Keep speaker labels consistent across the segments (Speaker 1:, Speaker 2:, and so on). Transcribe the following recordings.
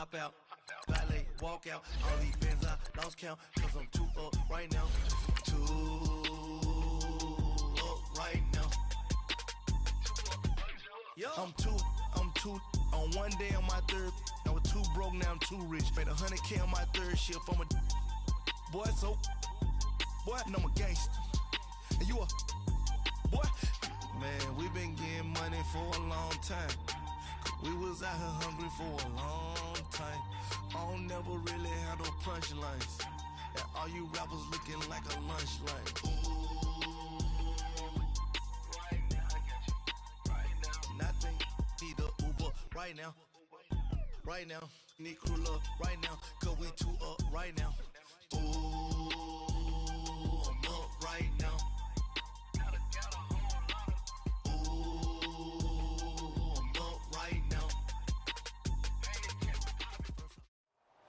Speaker 1: hop out, valet, walk out. All these bands I lost count, cause I'm too up right now. Too up right now. I'm too on one day on my third. I was too broke, now I'm too rich. Made 100K on my third shift. I'm a boy, so boy, and I'm a gangster. And you a boy. Man, we been getting money for a long time. We was out here hungry for a long time. I don't never really have no punchlines. And all you rappers looking like a lunch line. Right now, I got you. Right now. Nothing. Need a Uber right now. Right now. Need crew love right now. Cause we too up right now. Ooh, I'm up right now.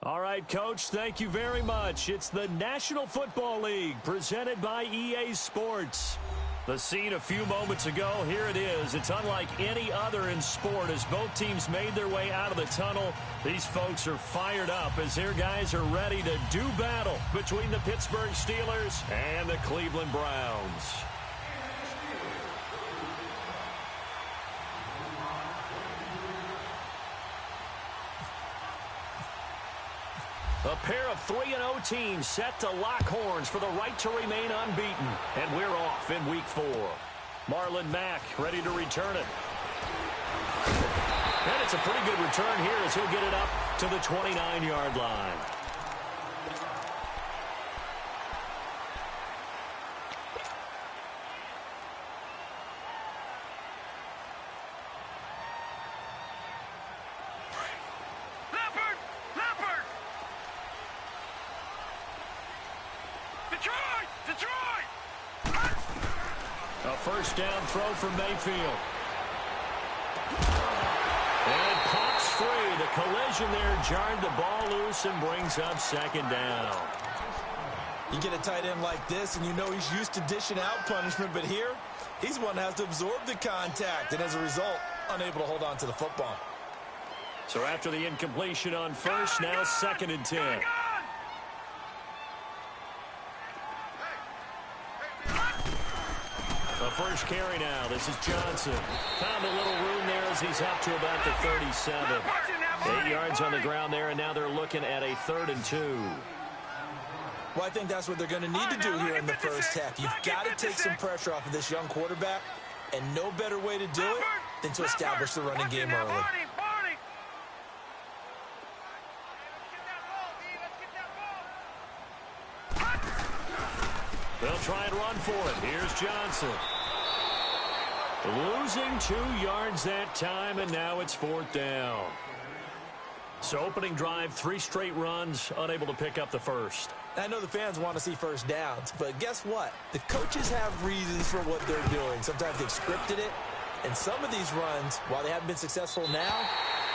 Speaker 2: All right, Coach, thank you very much. It's the National Football League presented by EA Sports. The scene a few moments ago, here it is. It's unlike any other in sport as both teams made their way out of the tunnel. These folks are fired up as their guys are ready to do battle between the Pittsburgh Steelers and the Cleveland Browns. A pair of 3-0 teams set to lock horns for the right to remain unbeaten. And we're off in Week 4. Marlon Mack ready to return it. And it's a pretty good return here as he'll get it up to the 29-yard line. First down throw from Mayfield. And it pops free. The collision there jarred the ball loose and brings up second down.
Speaker 3: You get a tight end like this, and you know he's used to dishing out punishment, but here, he's the one that has to absorb the contact, and as a result, unable to hold on to the football.
Speaker 2: So after the incompletion on first, now 2nd and 10. The first carry now. This is Johnson. Found a little room there as he's up to about the 37. 8 yards on the ground there, and now they're looking at a 3rd and 2.
Speaker 3: Well, I think that's what they're going to need to do here in the first half. You've got to take some pressure off of this young quarterback, and no better way to do it than to establish the running game early.
Speaker 2: They'll try and run for it. Here's Johnson. Losing 2 yards that time, and now it's 4th down. So opening drive, 3 straight runs, unable to pick up the first.
Speaker 3: I know the fans want to see first downs, but guess what? The coaches have reasons for what they're doing. Sometimes they've scripted it, and some of these runs, while they haven't been successful now,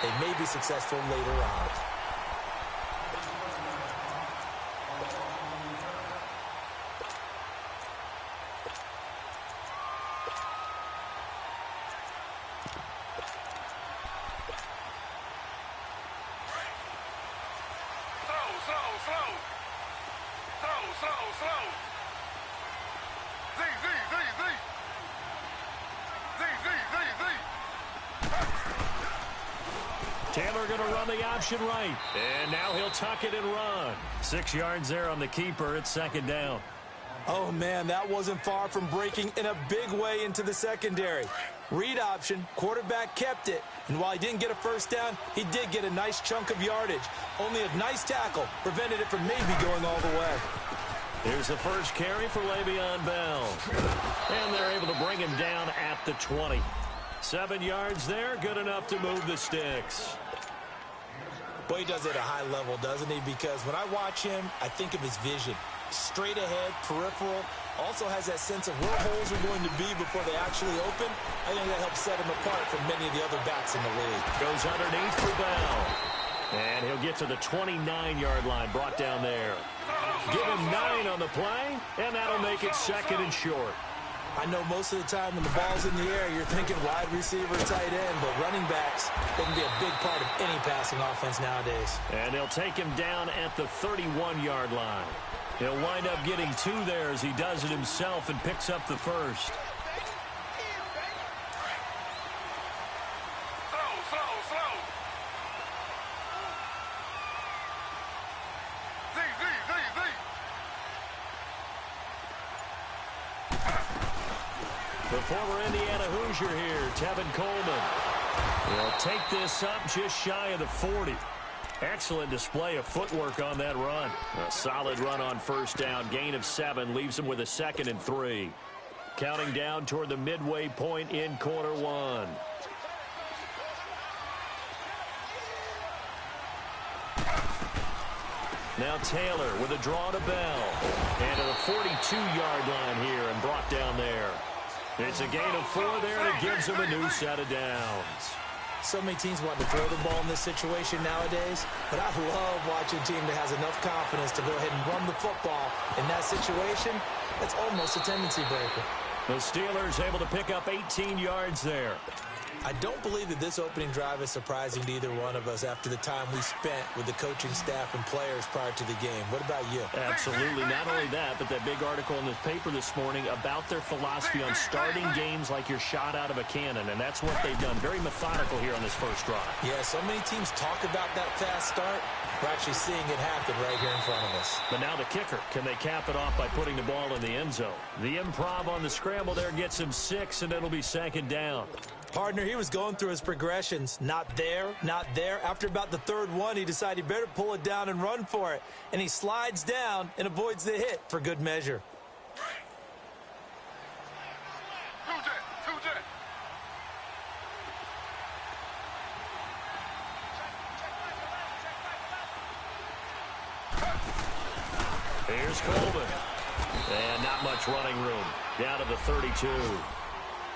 Speaker 3: they may be successful later on.
Speaker 2: Taylor going to run the option right. And now he'll tuck it and run. 6 yards there on the keeper. It's 2nd down.
Speaker 3: Oh, man, that wasn't far from breaking in a big way into the secondary. Read option, quarterback kept it. And while he didn't get a first down, he did get a nice chunk of yardage. Only a nice tackle prevented it from maybe going all the way.
Speaker 2: Here's the first carry for Le'Veon Bell. And they're able to bring him down at the 20. 7 yards there, good enough to move the sticks.
Speaker 3: Boy, he does it at a high level, doesn't he? Because when I watch him, I think of his vision. Straight ahead, peripheral, also has that sense of where holes are going to be before they actually open. I think that helps set him apart from many of the other backs in the league.
Speaker 2: Goes underneath for Bell. And he'll get to the 29-yard line, brought down there. Give him 9 on the play, and that'll make it 2nd and short.
Speaker 3: I know most of the time when the ball's in the air, you're thinking wide receiver, tight end, but running backs, they can be a big part of any passing offense nowadays.
Speaker 2: And they'll take him down at the 31-yard line. He'll wind up getting 2 there as he does it himself and picks up the first. The former Indiana Hoosier here, Tevin Coleman. He'll take this up just shy of the 40. Excellent display of footwork on that run. A solid run on first down. Gain of 7 leaves him with a 2nd and 3. Counting down toward the midway point in quarter 1. Now Taylor with a draw to Bell. And to the 42-yard line here and brought down there. It's a gain of 4 there, and it gives him a new set of downs.
Speaker 3: So many teams want to throw the ball in this situation nowadays, but I love watching a team that has enough confidence to go ahead and run the football. In that situation, that's almost a tendency breaker.
Speaker 2: The Steelers able to pick up 18 yards there.
Speaker 3: I don't believe that this opening drive is surprising to either one of us after the time we spent with the coaching staff and players prior to the game. What about you?
Speaker 2: Absolutely. Not only that, but that big article in the paper this morning about their philosophy on starting games like you're shot out of a cannon, and that's what they've done. Very methodical here on this first drive.
Speaker 3: Yeah, so many teams talk about that fast start. We're actually seeing it happen right here in front of us.
Speaker 2: But now the kicker. Can they cap it off by putting the ball in the end zone? The improv on the scramble there gets him 6, and it'll be 2nd down.
Speaker 3: Partner, he was going through his progressions. Not there, not there. After about the 3rd one, he decided he better pull it down and run for it. And he slides down and avoids the hit for good measure.
Speaker 2: Here's Coleman. And not much running room. Down to the 32.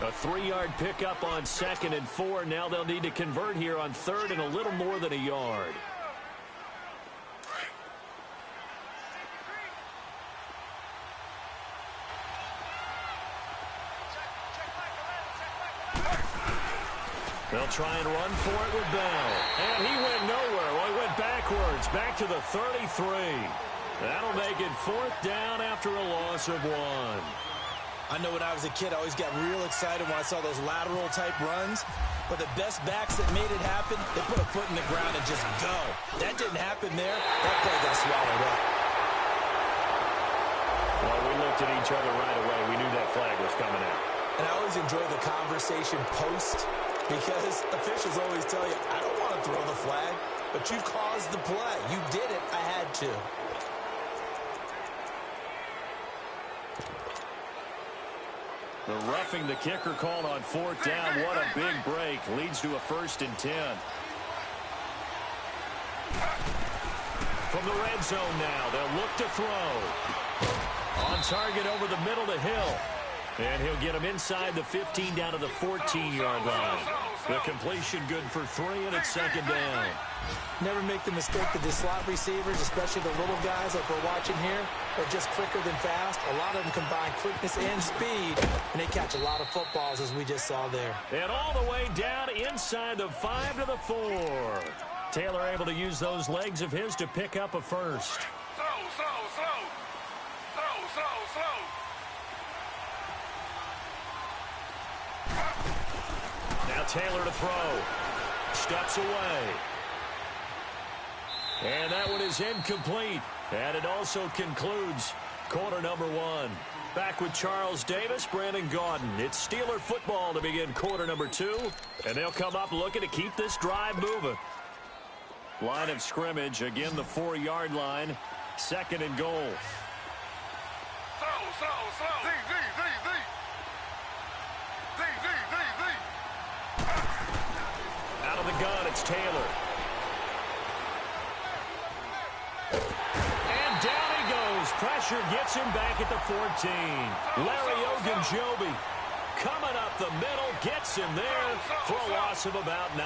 Speaker 2: A 3-yard pickup on 2nd and 4. Now they'll need to convert here on 3rd and a little more than a yard. They'll try and run for it with Bell. And he went nowhere. Well, he went backwards. Back to the 33. That'll make it 4th down after a loss of 1.
Speaker 3: I know when I was a kid, I always got real excited when I saw those lateral-type runs. But the best backs that made it happen, they put a foot in the ground and just go. That didn't happen there. That play got swallowed up.
Speaker 2: Well, we looked at each other right away. We knew that flag was coming out.
Speaker 3: And I always enjoy the conversation post because officials always tell you, I don't want to throw the flag, but you caused the play. You did it. I had to.
Speaker 2: The roughing the kicker called on 4th down. What a big break. Leads to a 1st and 10. From the red zone now, they'll look to throw. On target over the middle to Hill. And he'll get him inside the 15 down to the 14-yard line. The completion good for 3, and it's 2nd down.
Speaker 3: Never make the mistake that the slot receivers, especially the little guys like we're watching here, are just quicker than fast. A lot of them combine quickness and speed, and they catch a lot of footballs, as we just saw there.
Speaker 2: And all the way down inside the 5 to the 4. Taylor able to use those legs of his to pick up a first. Now Taylor to throw. Steps away. And that one is incomplete. And it also concludes quarter number 1. Back with Charles Davis, Brandon Gaudin. It's Steeler football to begin quarter number 2. And they'll come up looking to keep this drive moving. Line of scrimmage, again the 4-yard line. 2nd and goal. Out of the gun, it's Taylor. And down he goes. Pressure gets him back at the 14. Larry Ogunjobi coming up the middle, gets him there for a loss of about 9.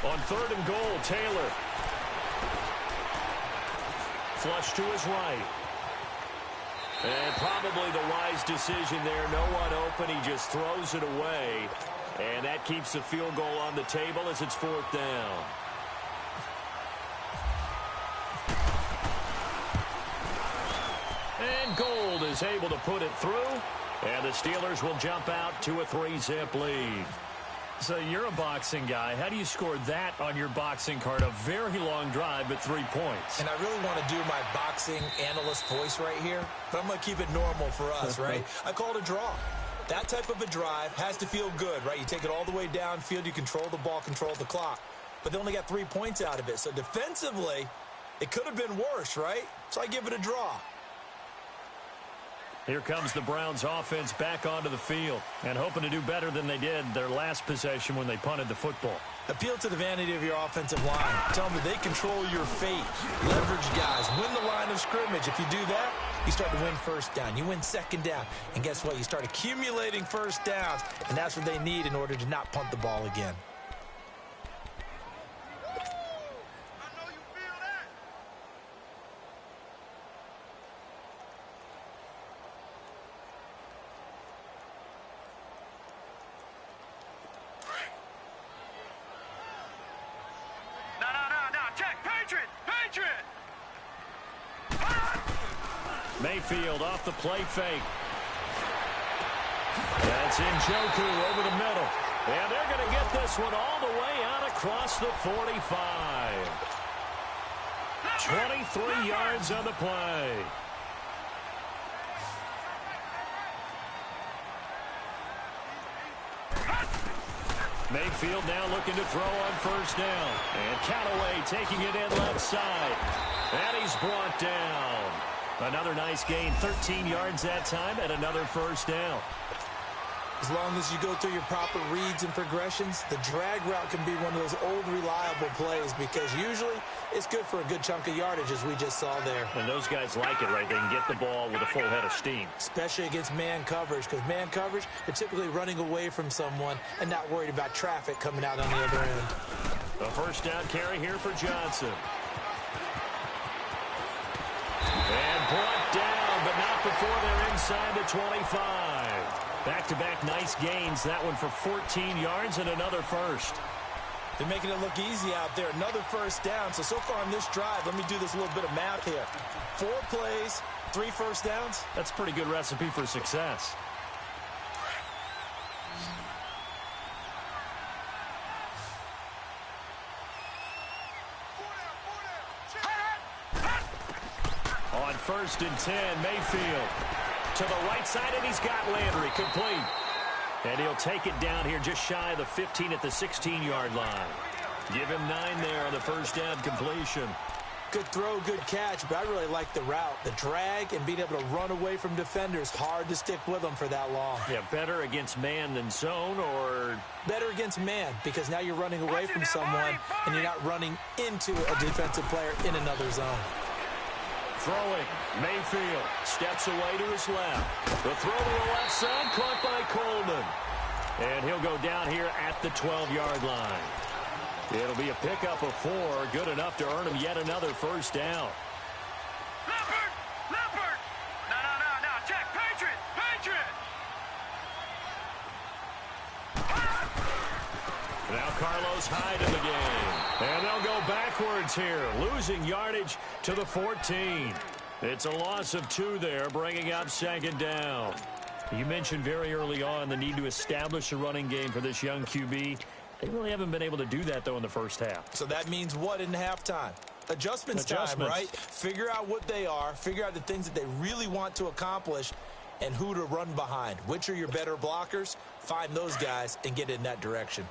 Speaker 2: On 3rd and goal, Taylor. Flush to his right. And probably the wise decision there. No one open. He just throws it away. And that keeps the field goal on the table as it's 4th down. And Gold is able to put it through. And the Steelers will jump out to a 3-zip lead. So you're a boxing guy. How do you score that on your boxing card? A very long drive, but 3 points.
Speaker 3: And I really want to do my boxing analyst voice right here, but I'm going to keep it normal for us, right? I call it a draw. That type of a drive has to feel good, right? You take it all the way downfield, you control the ball, control the clock. But they only got 3 points out of it. So defensively, it could have been worse, right? So I give it a draw.
Speaker 2: Here comes the Browns offense back onto the field and hoping to do better than they did their last possession when they punted the football.
Speaker 3: Appeal to the vanity of your offensive line. Tell them they control your fate. Leverage guys. Win the line of scrimmage. If you do that, you start to win 1st down. You win 2nd down. And guess what? You start accumulating 1st downs, and that's what they need in order to not punt the ball again.
Speaker 2: Mayfield off the play fake. That's Njoku over the middle. And they're going to get this one all the way out across the 45. 23 yards on the play. Mayfield now looking to throw on 1st down. And Callaway taking it in left side. And he's brought down. Another nice gain, 13 yards that time, and another 1st down.
Speaker 3: As long as you go through your proper reads and progressions, the drag route can be one of those old reliable plays because usually it's good for a good chunk of yardage, as we just saw there.
Speaker 2: And those guys like it, right? They can get the ball with a full head of steam.
Speaker 3: Especially against man coverage, because man coverage, they're typically running away from someone and not worried about traffic coming out on the other end.
Speaker 2: A 1st down carry here for Johnson. And brought down, but not before they're inside the 25. Back-to-back nice gains. That one for 14 yards and another 1st.
Speaker 3: They're making it look easy out there. Another 1st down. So far on this drive, let me do this little bit of math here. 4 plays, 3 1st downs.
Speaker 2: That's a pretty good recipe for success. On 1st and 10, Mayfield to the right side, and he's got Landry complete. And he'll take it down here just shy of the 15 at the 16-yard line. Give him 9 there on the 1st down completion.
Speaker 3: Good throw, good catch, but I really like the route. The drag and being able to run away from defenders. Hard to stick with them for that long.
Speaker 2: Yeah, better against man than zone, or?
Speaker 3: Better against man, because now you're running away from someone and you're not running into a defensive player in another zone.
Speaker 2: Throwing, Mayfield steps away to his left. The throw to the left side, caught by Coleman. And he'll go down here at the 12-yard line. It'll be a pickup of 4, good enough to earn him yet another 1st down.
Speaker 4: Leopard! No, check, Patriot!
Speaker 2: Now Carlos Hyde in the game. And they'll go backwards here, losing yardage to the 14. It's a loss of 2 there, bringing up 2nd down. You mentioned very early on the need to establish a running game for this young QB. They really haven't been able to do that, though, in the 1st half.
Speaker 3: So that means what in halftime? Adjustments time, right? Figure out what they are, figure out the things that they really want to accomplish, and who to run behind. Which are your better blockers? Find those guys and get in that direction.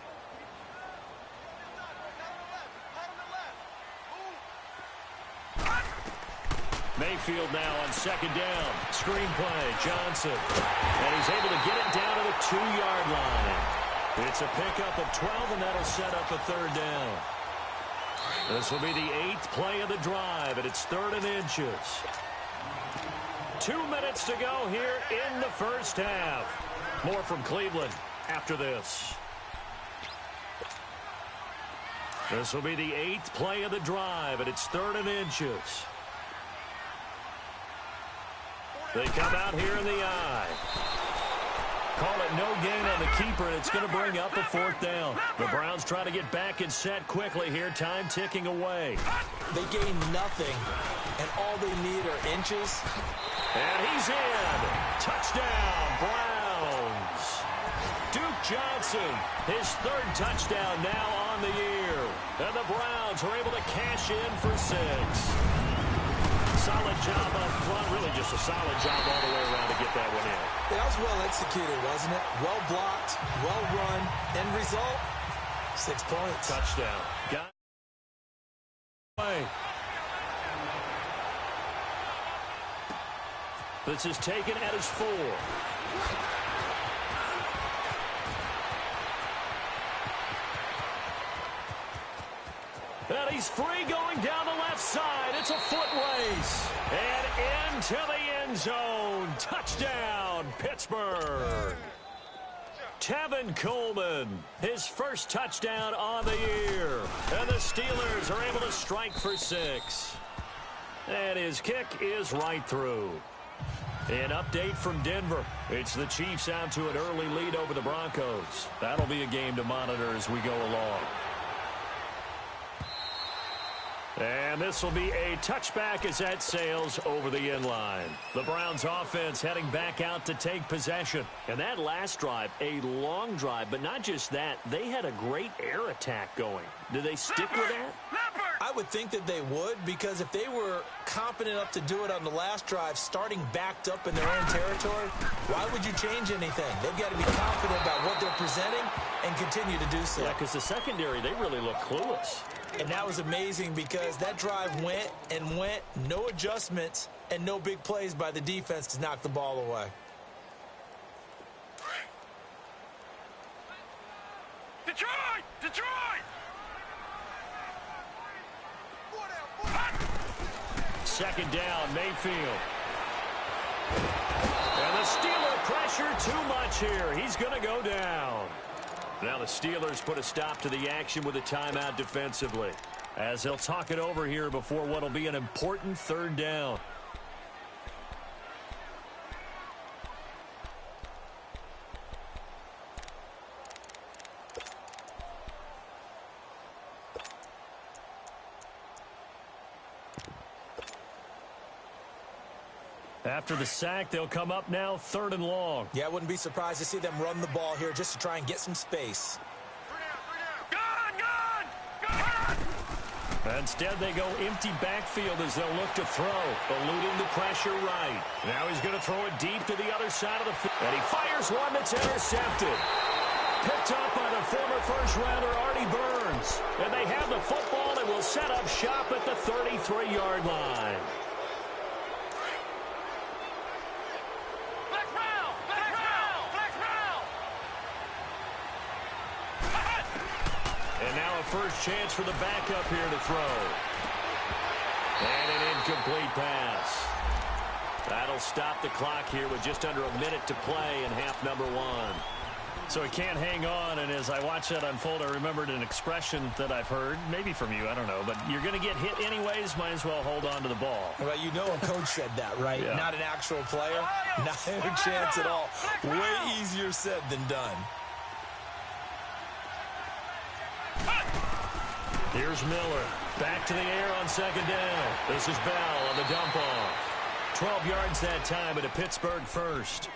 Speaker 2: Mayfield now on 2nd down. Screen play, Johnson. And he's able to get it down to the 2-yard line. It's a pickup of 12, and that'll set up a 3rd down. This will be the 8th play of the drive, and it's 3rd and inches. 2 minutes to go here in the 1st half. More from Cleveland after this. This will be the 8th play of the drive, and it's 3rd and inches. They come out here in the eye. Call it no gain on the keeper, and it's going to bring up a 4th down. The Browns try to get back and set quickly here. Time ticking away.
Speaker 3: They gain nothing, and all they need are inches.
Speaker 2: And he's in. Touchdown, Browns. Duke Johnson, his 3rd touchdown now on the year. And the Browns are able to cash in for 6. Solid job up front. Really just a solid job all the way around to get that one in.
Speaker 3: That was well executed, wasn't it? Well blocked, well run. End result, 6 points.
Speaker 2: Touchdown. Got away. This is taken at his 4. And he's free going down the left side. It's a foot race. And into the end zone. Touchdown, Pittsburgh. Tevin Coleman, his first touchdown on the year. And the Steelers are able to strike for 6. And his kick is right through. An update from Denver. It's the Chiefs out to an early lead over the Broncos. That'll be a game to monitor as we go along. And this will be a touchback as that sails over the end line. The Browns offense heading back out to take possession. And that last drive, a long drive, but not just that. They had a great air attack going. Do they stick with that?
Speaker 3: I would think that they would, because if they were confident enough to do it on the last drive, starting backed up in their own territory, why would you change anything? They've got to be confident about what they're presenting and continue to do so.
Speaker 2: Yeah, because the secondary, they really look clueless.
Speaker 3: And that was amazing because that drive went and went, no adjustments and no big plays by the defense to knock the ball away.
Speaker 4: Detroit! Detroit!
Speaker 2: Second down, Mayfield. And the Steeler pressure too much here. He's going to go down. Now the Steelers put a stop to the action with a timeout defensively, as they'll talk it over here before what will be an important 3rd down. After the sack, they'll come up now 3rd and long.
Speaker 3: Yeah, I wouldn't be surprised to see them run the ball here just to try and get some space.
Speaker 2: Instead, they go empty backfield as they'll look to throw, eluding the pressure right. Now he's going to throw it deep to the other side of the field. And he fires one that's intercepted. Picked up by the former first-rounder Artie Burns. And they have the football and will set up shop at the 33-yard line. First chance for the backup here to throw. And an incomplete pass. That'll stop the clock here with just under a minute to play in half number 1. So he can't hang on, and as I watch that unfold, I remembered an expression that I've heard, maybe from you, I don't know, but you're going to get hit anyways, might as well hold on to the ball.
Speaker 3: Well, you know a coach said that, right?
Speaker 2: Yeah.
Speaker 3: Not an actual player. Not a chance at all. Way easier said than done.
Speaker 2: Here's Miller. Back to the air on 2nd down. This is Bell on the dump off. 12 yards that time, and a Pittsburgh first.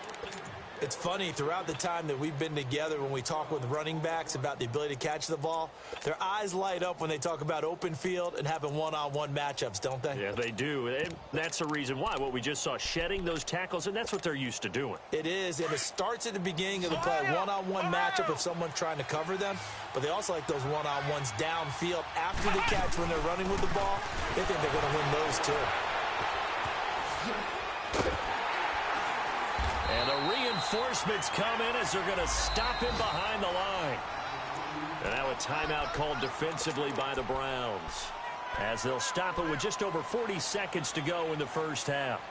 Speaker 3: It's funny, throughout the time that we've been together, when we talk with running backs about the ability to catch the ball, their eyes light up when they talk about open field and having one-on-one matchups, don't they?
Speaker 2: Yeah, they do. And that's the reason why. What we just saw, shedding those tackles, and that's what they're used to doing.
Speaker 3: It is, and it starts at the beginning of the play. One-on-one matchup if someone's trying to cover them, but they also like those one-on-ones downfield after the catch when they're running with the ball. They think they're going to win those too.
Speaker 2: And the reinforcements come in as they're going to stop him behind the line. And now a timeout called defensively by the Browns, as they'll stop it with just over 40 seconds to go in the first half.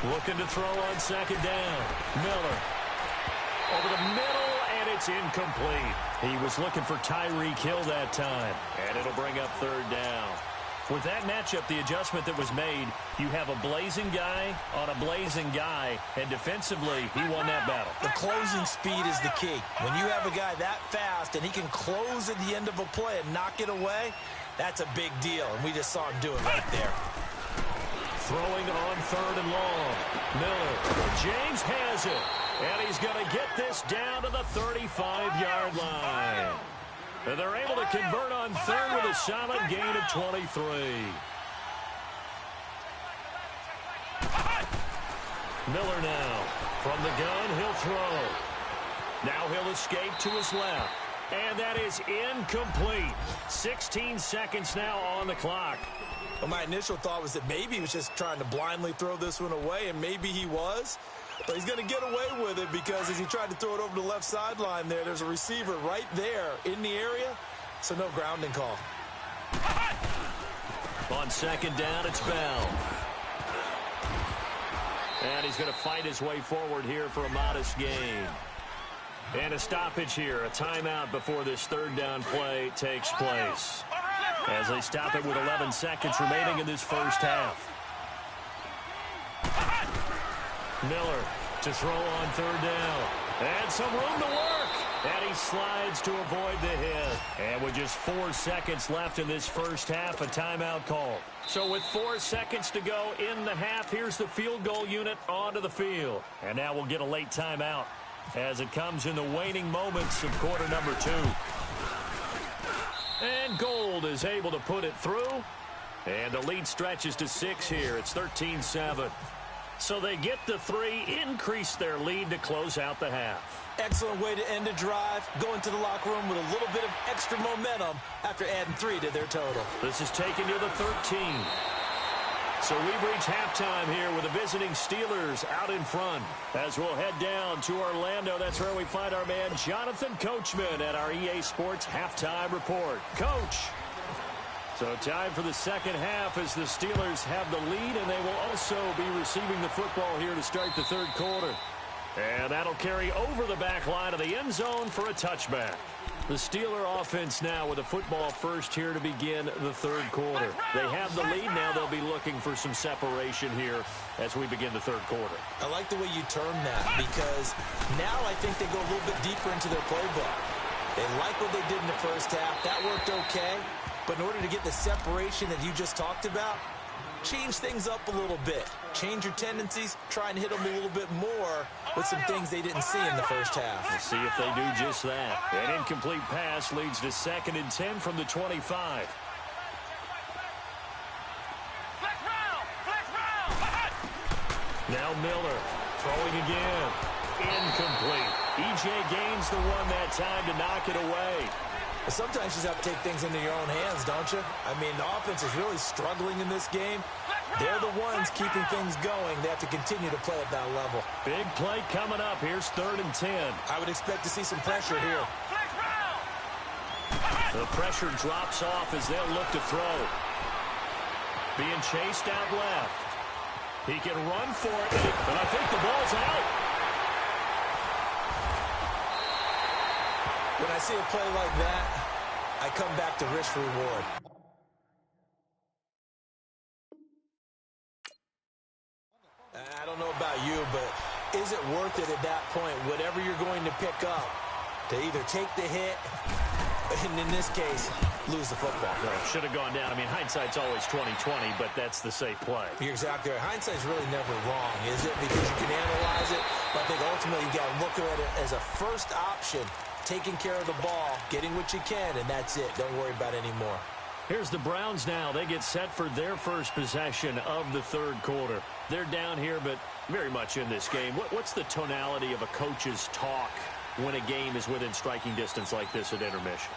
Speaker 2: Looking to throw on second down. Miller. Over the middle, and it's incomplete. He was looking for Tyreek Hill that time, and it'll bring up third down. With that matchup, the adjustment that was made, you have a blazing guy on a blazing guy, and defensively, he won that battle.
Speaker 3: The closing speed is the key. When you have a guy that fast and he can close at the end of a play and knock it away, that's a big deal, and we just saw him do it right there.
Speaker 2: Throwing on third and long. Miller. James has it. And he's going to get this down to the 35-yard line. And they're able to convert on third with a solid gain of 23. Miller now. From the gun, he'll throw. Now he'll escape to his left. And that is incomplete. 16 seconds now on the clock.
Speaker 3: Well, my initial thought was that maybe he was just trying to blindly throw this one away, and maybe he was. But he's going to get away with it because as he tried to throw it over the left sideline there's a receiver right there in the area, so no grounding call.
Speaker 2: On second down, it's Bell. And he's going to fight his way forward here for a modest gain. And a stoppage here, a timeout before this third down play takes place. As they stop it with 11 seconds remaining in this first half. Miller to throw on third down. And some room to work. And he slides to avoid the hit. And with just 4 seconds left in this first half, a timeout call. So with 4 seconds to go in the half, here's the field goal unit onto the field. And now we'll get a late timeout as it comes in the waning moments of quarter number 2. And Gold is able to put it through. And the lead stretches to 6 here. It's 13-7. So they get the 3, increase their lead to close out the half.
Speaker 3: Excellent way to end a drive. Go into the locker room with a little bit of extra momentum after adding 3 to their total.
Speaker 2: This is taken to the 13. So we've reached halftime here with the visiting Steelers out in front. As we'll head down to Orlando, that's where we find our man Jonathan Coachman at our EA Sports Halftime Report. Coach. So time for the second half as the Steelers have the lead, and they will also be receiving the football here to start the third quarter. And that'll carry over the back line of the end zone for a touchback. The Steeler offense now with a football first here to begin the third quarter. They have the lead now. They'll be looking for some separation here as we begin the third quarter.
Speaker 3: I like the way you term that because now I think they go a little bit deeper into their playbook. They like what they did in the first half. That worked okay. But in order to get the separation that you just talked about, change things up a little bit. Change your tendencies. Try and hit them a little bit more with some things they didn't see in the first half.
Speaker 2: We'll see if they do just that. An incomplete pass leads to 2nd and 10 from the 25. Now Miller throwing again. Incomplete. E.J. Gaines the one that time to knock it away.
Speaker 3: Sometimes you just have to take things into your own hands, don't you? I mean, the offense is really struggling in this game. They're the ones keeping things going. They have to continue to play at that level.
Speaker 2: Big play coming up. Here's 3rd and 10.
Speaker 3: I would expect to see some pressure here.
Speaker 2: The pressure drops off as they'll look to throw. Being chased out left. He can run for it, and I think the ball's out.
Speaker 3: When I see a play like that, I come back to risk reward. I don't know about you, but is it worth it at that point, whatever you're going to pick up, to either take the hit, and in this case, lose the football?
Speaker 2: No, should have gone down. I mean, hindsight's always 20/20, but that's the safe play.
Speaker 3: You're exactly right. Hindsight's really never wrong, is it? Because you can analyze it, but I think ultimately you got to look at it as a first option. Taking care of the ball, getting what you can, and that's it. Don't worry about it anymore.
Speaker 2: Here's the Browns now. They get set for their first possession of the third quarter. They're down here, but very much in this game. What's the tonality of a coach's talk when a game is within striking distance like this at intermission?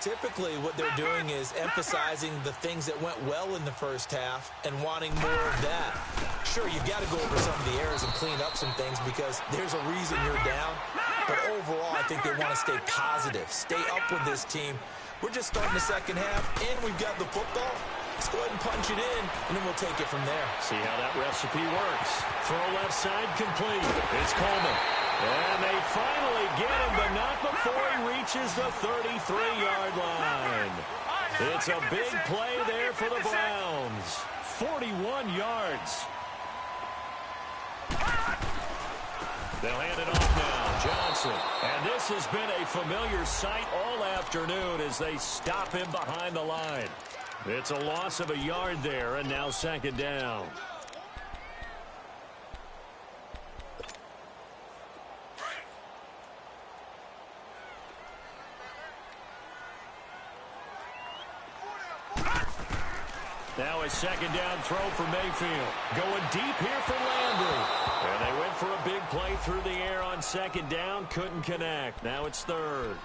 Speaker 3: Typically, what they're doing is emphasizing the things that went well in the first half and wanting more of that. Sure, you've got to go over some of the errors and clean up some things because there's a reason you're down. But overall, I think they want to stay positive, stay up with this team. We're just starting the second half, and we've got the football. Let's go ahead and punch it in, and then we'll take it from there.
Speaker 2: See how that recipe works. Throw left side complete. It's Coleman. And they finally get him, but not before he reaches the 33-yard line. It's a big play there for the Browns. 41 yards. They'll hand it off now. Johnson. And this has been a familiar sight all afternoon as they stop him behind the line. It's a loss of a yard there, and now second down. Now a second down throw for Mayfield. Going deep here for Landry. And they went for a big play through the air on second down. Couldn't connect. Now it's third.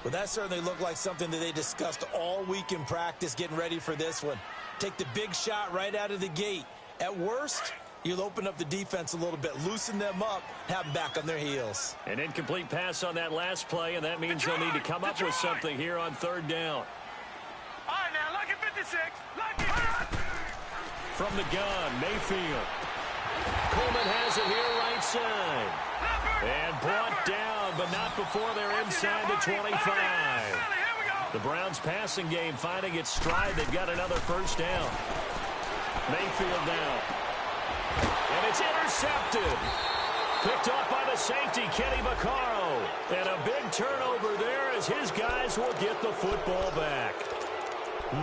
Speaker 3: Well, that certainly looked like something that they discussed all week in practice getting ready for this one. Take the big shot right out of the gate. At worst, you'll open up the defense a little bit, loosen them up, have them back on their heels.
Speaker 2: An incomplete pass on that last play, and that means they'll need to come up with something here on third down.
Speaker 4: All right, now, lucky 56. Lucky.
Speaker 2: From the gun, Mayfield. Coleman has it here right side. And brought down, but not before they're inside the 25. The Browns passing game finding its stride. They've got another first down. Mayfield down. And it's intercepted. Picked off by the safety, Kenny Vaccaro. And a big turnover there as his guys will get the football back.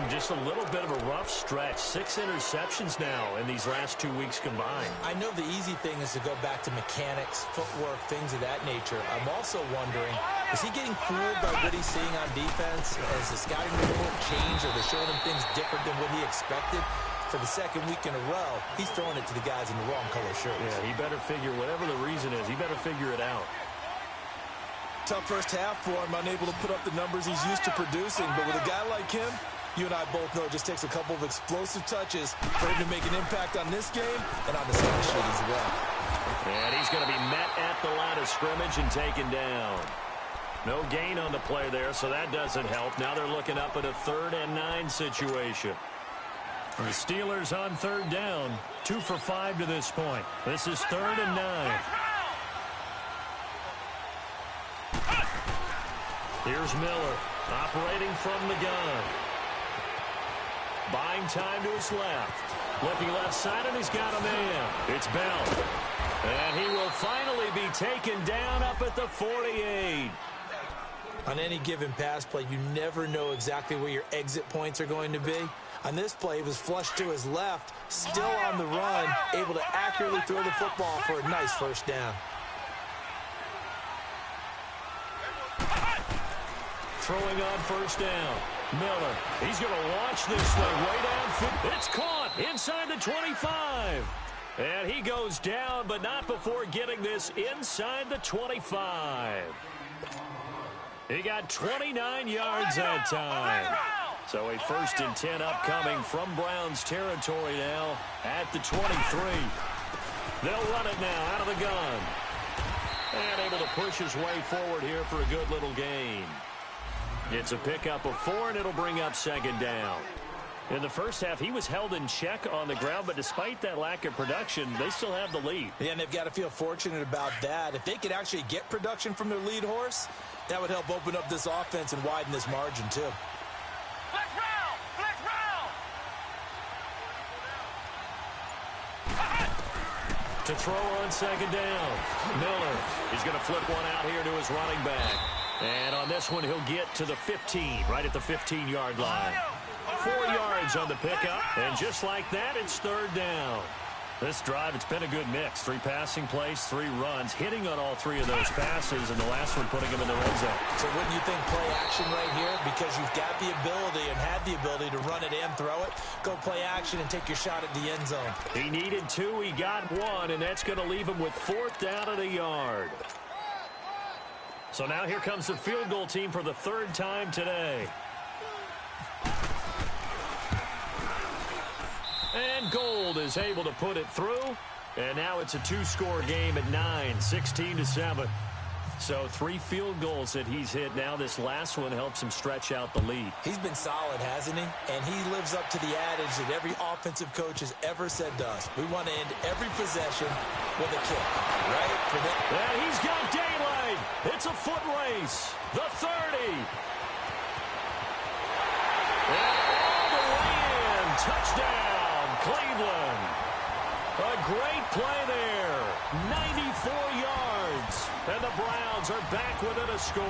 Speaker 2: Just a little bit of a rough stretch. 6 interceptions now in these last 2 weeks combined.
Speaker 3: I know the easy thing is to go back to mechanics, footwork, things of that nature. I'm also wondering, is he getting fooled by what he's seeing on defense? Has the scouting report changed, or they're showing him things different than what he expected? For the second week in a row, he's throwing it to the guys in the wrong color shirts.
Speaker 2: Yeah, he better figure, whatever the reason is, he better figure it out.
Speaker 3: Tough first half for him, unable to put up the numbers he's used to producing. But with a guy like him, you and I both know it just takes a couple of explosive touches for him to make an impact on this game and on the second sheet as well.
Speaker 2: And he's going to be met at the line of scrimmage and taken down. No gain on the play there, so that doesn't help. Now they're looking up at a 3rd and 9 situation. The Steelers on third down, 2 for 5 to this point. This is 3rd and 9. Here's Miller, operating from the gun. Buying time to his left. Looking left side, and he's got a man. It's Bell. And he will finally be taken down up at the 48.
Speaker 3: On any given pass play, you never know exactly where your exit points are going to be. On this play, he was flushed to his left, still on the run, able to accurately throw the football for a nice first down.
Speaker 2: Throwing on first down. Miller, he's going to launch this thing way downfield. It's caught inside the 25. And he goes down, but not before getting this inside the 25. He got 29 yards that time. So a 1st and 10 upcoming from Browns territory now at the 23. They'll run it now out of the gun. And able to push his way forward here for a good little gain. It's a pickup of 4, and it'll bring up second down. In the first half, he was held in check on the ground, but despite that lack of production, they still have the lead.
Speaker 3: Yeah, and they've got to feel fortunate about that. If they could actually get production from their lead horse, that would help open up this offense and widen this margin, too.
Speaker 4: Flex round! Flex round!
Speaker 2: To throw on second down. Miller, he's going to flip one out here to his running back. And on this one, he'll get to the 15, right at the 15-yard line. 4 yards on the pickup, and just like that, it's third down. This drive, it's been a good mix. 3 passing plays, 3 runs, hitting on all 3 of those passes, and the last one putting him in the red zone.
Speaker 3: So wouldn't you think play action right here? Because you've got the ability and had the ability to run it and throw it. Go play action and take your shot at the end zone.
Speaker 2: He needed 2, he got 1, and that's going to leave him with 4th down at a yard. So now here comes the field goal team for the 3rd time today. And Gold is able to put it through. And now it's a 2-score game at 9, 16-7. So 3 field goals that he's hit. Now this last one helps him stretch out the lead.
Speaker 3: He's been solid, hasn't he? And he lives up to the adage that every offensive coach has ever said to us. We want to end every possession with a kick, right?
Speaker 2: And he's got daylight. It's a foot race. The 30. And all the way in. Touchdown, Cleveland. A great play there. 94 yards. And the Browns are back within a score.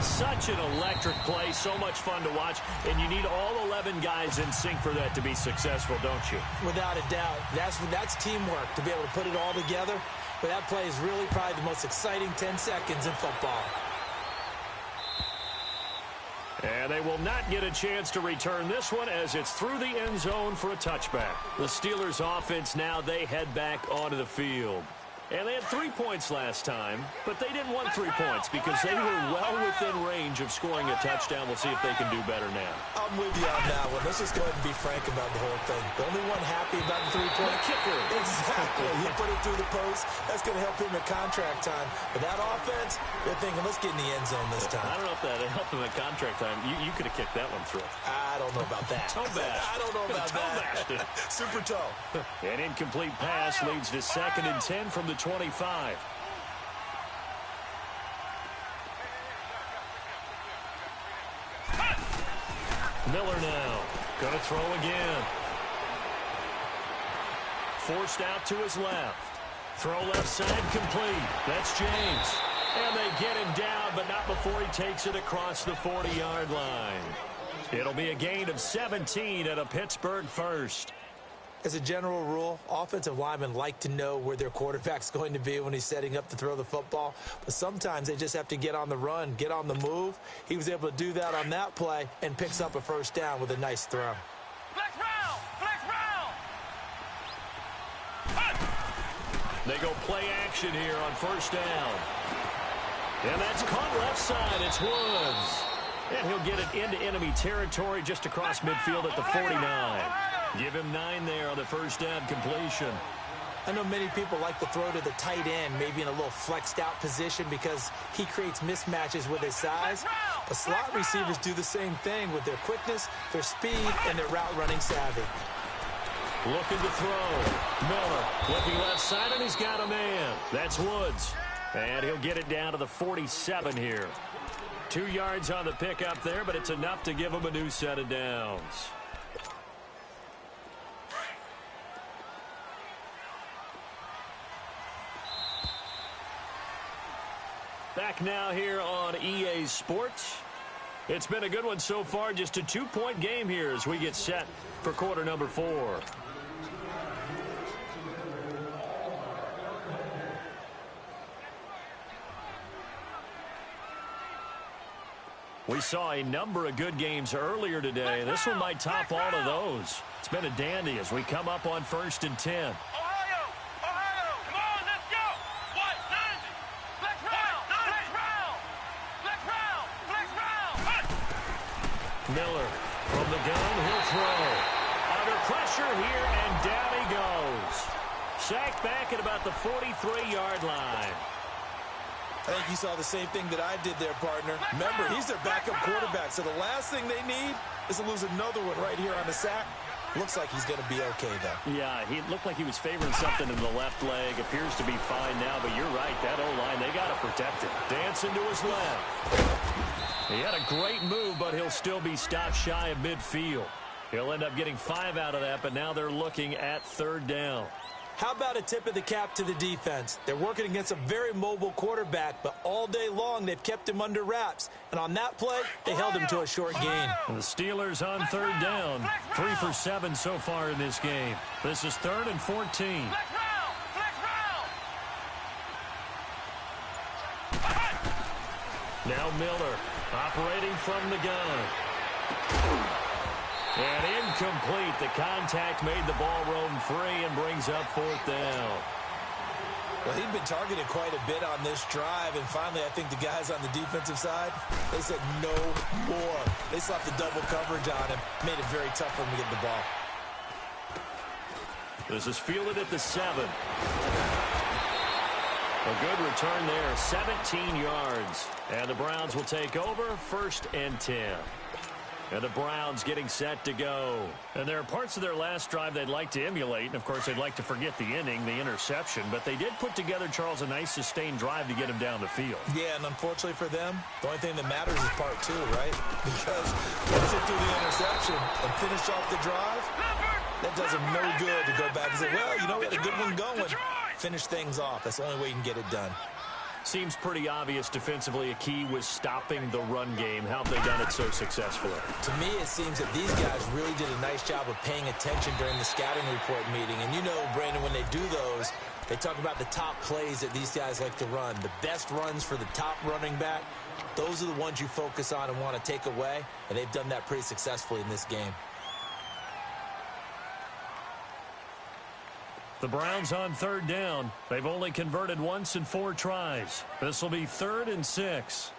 Speaker 2: Such an electric play. So much fun to watch. And you need all 11 guys in sync for that to be successful, don't you?
Speaker 3: Without a doubt. That's teamwork to be able to put it all together. But that play is really probably the most exciting 10 seconds in football.
Speaker 2: And they will not get a chance to return this one as it's through the end zone for a touchback. The Steelers offense now, they head back onto the field. And they had 3 points last time, but they didn't want 3 points because they were well within range of scoring a touchdown. We'll see if they can do better now.
Speaker 3: I'm with you on that one. Let's just go ahead and be frank about the whole thing. The only one happy about the 3-point
Speaker 2: kicker.
Speaker 3: Exactly. He put it through the post. That's going to help him at contract time. But that offense, they're thinking, let's get in the end zone this time.
Speaker 2: I don't know if that helped him at contract time. You could have kicked that one through.
Speaker 3: I don't know about that.
Speaker 2: Toe bash.
Speaker 3: I don't know about that. Super toe.
Speaker 2: An incomplete pass leads to 2nd and 10 from the 25. Miller now. Gonna throw again. Forced out to his left. Throw left side complete. That's James. And they get him down, but not before he takes it across the 40-yard line. It'll be a gain of 17 at a Pittsburgh first.
Speaker 3: As a general rule, offensive linemen like to know where their quarterback's going to be when he's setting up to throw the football. But sometimes they just have to get on the run, get on the move. He was able to do that on that play and picks up a first down with a nice throw.
Speaker 4: Flex round! Flex round!
Speaker 2: They go play action here on first down. And that's caught left side. It's Woods. And he'll get it into enemy territory just across midfield at the 49. Give him 9 there on the first down completion.
Speaker 3: I know many people like to throw to the tight end, maybe in a little flexed out position because he creates mismatches with his size. But slot receivers do the same thing with their quickness, their speed, and their route running savvy.
Speaker 2: Looking to throw. Miller looking left side, and he's got a man. That's Woods. And he'll get it down to the 47 here. 2 yards on the pickup there, but it's enough to give him a new set of downs. Back now here on EA Sports. It's been a good one so far. Just a 2-point game here as we get set for quarter number 4. We saw a number of good games earlier today, and this one might top all of those. It's been a dandy as we come up on 1st and 10.
Speaker 4: Ohio! Ohio! Come on, let's go! What? 90! Flex round! Flex round! Flex round! Flex round!
Speaker 2: Miller from the gun, he'll throw. Under pressure here, and down he goes. Sacked back at about the 43-yard line.
Speaker 3: I think you saw the same thing that I did there, partner. Remember, he's their backup quarterback, so the last thing they need is to lose another one right here on the sack. Looks like he's going to be okay, though.
Speaker 2: Yeah, he looked like he was favoring something in the left leg. Appears to be fine now, but you're right. That O-line, they got to protect it. Dancing to his left. He had a great move, but he'll still be stopped shy of midfield. He'll end up getting 5 out of that, but now they're looking at 3rd down.
Speaker 3: How about a tip of the cap to the defense? They're working against a very mobile quarterback, but all day long they've kept him under wraps. And on that play, they held him to a short gain.
Speaker 2: And the Steelers on 3rd down. 3 for 7 so far in this game. This is 3rd and 14.
Speaker 4: Flex round! Flex round!
Speaker 2: Now Miller operating from the gun. And incomplete. The contact made the ball roam free and brings up 4th down.
Speaker 3: Well, he'd been targeted quite a bit on this drive, and finally I think the guys on the defensive side, they said no more. They slapped the double coverage on him, made it very tough for him to get the ball.
Speaker 2: This is fielded at the 7. A good return there, 17 yards. And the Browns will take over, 1st and 10. And the Browns getting set to go. And there are parts of their last drive they'd like to emulate. And, of course, they'd like to forget the inning, the interception. But they did put together, Charles, a nice sustained drive to get him down the field.
Speaker 3: Yeah, and unfortunately for them, the only thing that matters is part 2, right? Because once they do the interception and finish off the drive, that does them no good to go back and say, well, you know, we had a good one going. Finish things off. That's the only way you can get it done.
Speaker 2: Seems pretty obvious defensively a key was stopping the run game. How have they done it so successfully?
Speaker 3: To me, it seems that these guys really did a nice job of paying attention during the scouting report meeting. And you know, Brandon, when they do those, they talk about the top plays that these guys like to run. The best runs for the top running back, those are the ones you focus on and want to take away. And they've done that pretty successfully in this game.
Speaker 2: The Browns on 3rd down. They've only converted once in 4 tries. This will be 3rd and 6.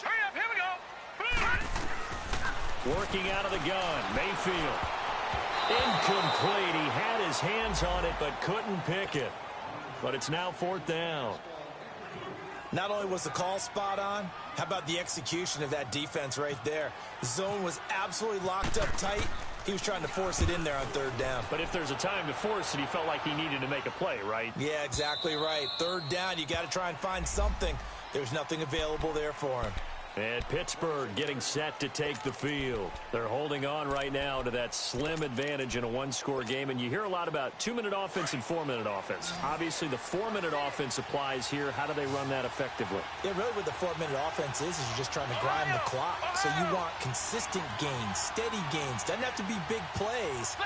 Speaker 4: Hurry up, here we go.
Speaker 2: Working out of the gun, Mayfield. Incomplete. He had his hands on it but couldn't pick it. But it's now 4th down.
Speaker 3: Not only was the call spot on, how about the execution of that defense right there? The zone was absolutely locked up tight. He was trying to force it in there on 3rd down.
Speaker 2: But if there's a time to force it, he felt like he needed to make a play, right?
Speaker 3: Yeah, exactly right. 3rd down, you got to try and find something. There's nothing available there for him.
Speaker 2: And Pittsburgh getting set to take the field. They're holding on right now to that slim advantage in a 1-score game. And you hear a lot about 2-minute offense and 4-minute offense. Obviously, the 4-minute offense applies here. How do they run that effectively?
Speaker 3: Yeah, really what the 4-minute offense is you're just trying to grind the clock. So you want consistent gains, steady gains. Doesn't have to be big plays,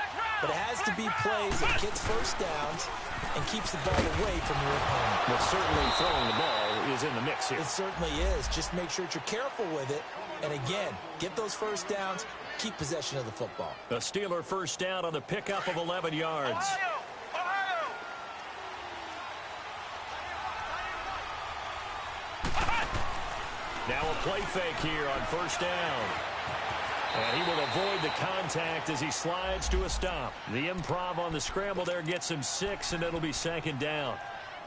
Speaker 3: but it has to be plays that gets first downs and keeps the ball away from your opponent.
Speaker 2: Well, certainly throwing the ball is in the mix here.
Speaker 3: It certainly is. Just make sure that you're careful with it. And again, get those first downs, keep possession of the football.
Speaker 2: The Steeler first down on the pickup of 11 yards.
Speaker 4: Ohio!
Speaker 2: Now a play fake here on 1st down. And he will avoid the contact as he slides to a stop. The improv on the scramble there gets him 6, and it'll be 2nd down.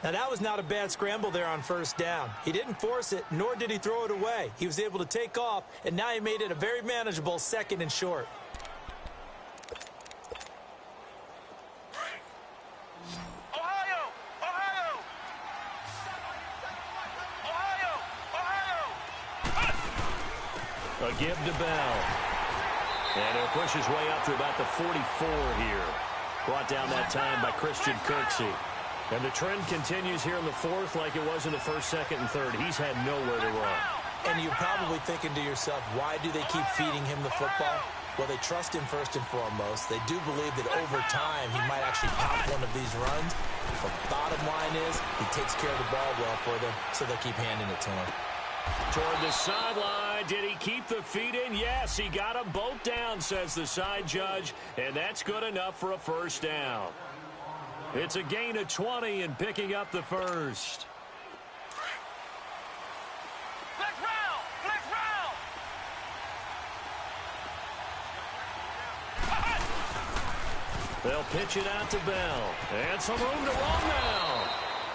Speaker 3: Now, that was not a bad scramble there on 1st down. He didn't force it, nor did he throw it away. He was able to take off, and now he made it a very manageable 2nd and short.
Speaker 4: Ohio! Ohio! Ohio!
Speaker 2: A give to Bell. And he'll push his way up to about the 44 here. Brought down that time by Christian Kirksey. And the trend continues here in the 4th like it was in the 1st, 2nd, and 3rd. He's had nowhere to run.
Speaker 3: And you're probably thinking to yourself, why do they keep feeding him the football? Well, they trust him first and foremost. They do believe that over time he might actually pop one of these runs. The bottom line is he takes care of the ball well for them, so they'll keep handing it to him.
Speaker 2: Toward the sideline. Did he keep the feet in? Yes, he got them both down, says the side judge. And that's good enough for a 1st down. It's a gain of 20 and picking up the 1st.
Speaker 4: Flex round! Flex round!
Speaker 2: They'll pitch it out to Bell. And some room to run now.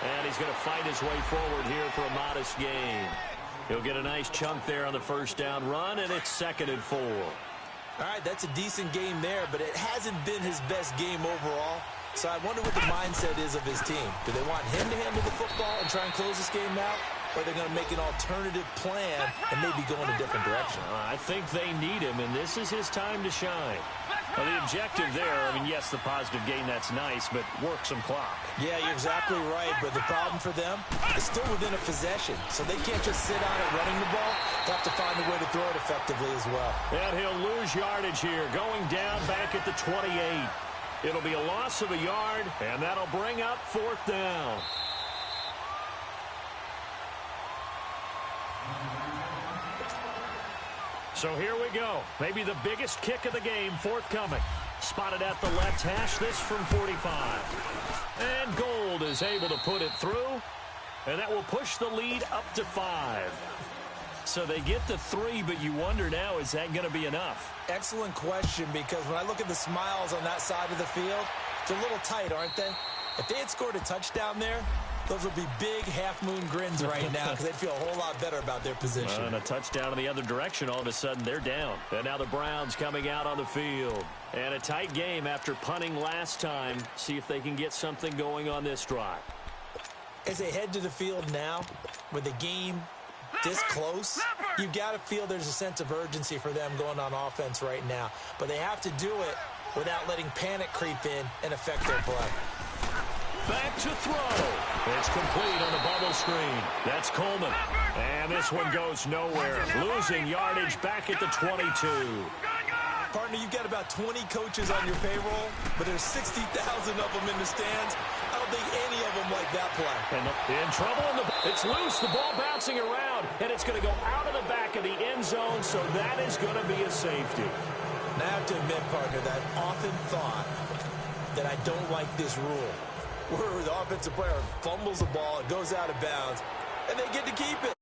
Speaker 2: And he's going to fight his way forward here for a modest gain. He'll get a nice chunk there on the 1st down run, and it's 2nd and 4.
Speaker 3: All right, that's a decent game there, but it hasn't been his best game overall. So I wonder what the mindset is of his team. Do they want him to handle the football and try and close this game out? Or are they going to make an alternative plan and maybe go in a different direction?
Speaker 2: I think they need him, and this is his time to shine. Well, the objective there, I mean, yes, the positive gain, that's nice, but work some clock.
Speaker 3: Yeah, you're exactly right, but the problem for them is still within a possession. So they can't just sit on it running the ball. They have to find a way to throw it effectively as well.
Speaker 2: And he'll lose yardage here, going down back at the 28. It'll be a loss of a yard, and that'll bring up 4th down. So here we go. Maybe the biggest kick of the game forthcoming. Spotted at the left hash, this from 45. And Gold is able to put it through, and that will push the lead up to 5. So they get the 3, but you wonder now, is that going to be enough?
Speaker 3: Excellent question, because when I look at the smiles on that side of the field, it's a little tight, aren't they? If they had scored a touchdown there, Those would be big half-moon grins right now because they'd feel a whole lot better about their position.
Speaker 2: And a touchdown in the other direction, all of a sudden they're down. And now the Browns coming out on the field. And a tight game after punting last time. See if they can get something going on this drive.
Speaker 3: As they head to the field now, with the game this close, you've got to feel there's a sense of urgency for them going on offense right now. But they have to do it without letting panic creep in and affect their play.
Speaker 2: Back to throw. It's complete on the bubble screen. That's Coleman. And this one goes nowhere. Losing yardage back at the 22.
Speaker 3: Partner, you've got about 20 coaches on your payroll, but there's 60,000 of them in the stands. I don't think any of them like that play.
Speaker 2: And in trouble. It's loose. The ball bouncing around, and it's going to go out of the back of the end zone, so that is going to be a safety.
Speaker 3: And I have to admit, partner, that I've often thought that I don't like this rule, where the offensive player fumbles the ball, it goes out of bounds, and they get to keep it.